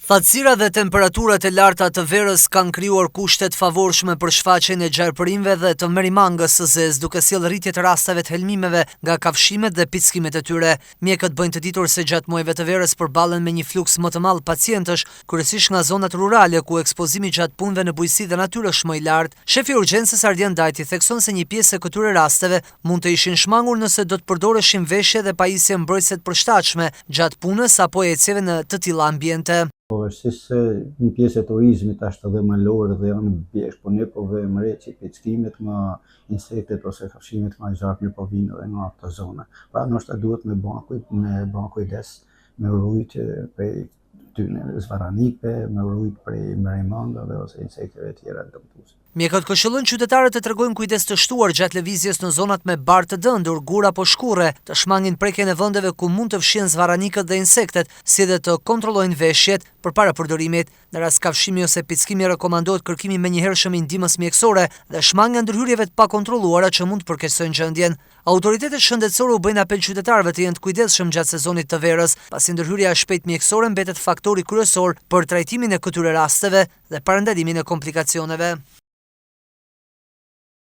Thatësira dhe temperaturat e larta të verës kanë krijuar kushte të favorshme për shfaqjen e gjarpërinjve dhe të merimangës së zezë, duke sjellë rritje të rasteve të helmimeve nga kafshimet dhe pickimet e tyre. Mjekët bëjnë të ditur se gjatë muajve të verës përballen me një fluks më të madh pacientësh, kryesisht nga zonat rurale ku ekspozimi gjatë punëve në bujësi dhe natyrë është më i lartë. Shefi i urgjencës Ardian Dajti thekson se një pjesë e këtyre rasteve mund të ishin shmangur nëse do të përdoreshin veshje dhe pajisje mbrojtëse të përshtatshme gjatë punës apo ecjeve në të tilla ambiente. Pavarësisht se një pjesë e turizmit është edhe malore dhe janë bjesh, po ne po vëmë re që pickimet nga insektet ose kafshimet nga gjarpë po vinë edhe nga ato zona. Pra ndoshta duhet me bën kujdes me rujtë prej tyne zvaranikëve, me rujtë prej merimangave ose insekteve të tjera dëmtuese. Mjekët këshillojnë qytetarët të tregojnë kujdes të shtuar gjatë lëvizjes në zonat me barë të dëndur, gur apo shkurre, të shmangin prekjen e vendeve ku mund të fshihen zvaranikët dhe insektet, si dhe të kontrollojnë veshjet përpara përdorimit. Në rast kafshimi ose pickimi rekomandohet kërkimi menjëhershëm i ndihmës mjekësore dhe shmangja ndërhyrjeve të pakontrolluara që mund të përkeqësojnë gjendjen. Autoritetet shëndetësore u bëjnë apel qytetarëve të jenë të kujdesshëm gjatë sezonit të verës, pasi ndërhyrja e shpejtë mjekësore mbetet faktori kryesor për trajtimin e këtyre rasteve dhe parandalimin e komplikacioneve.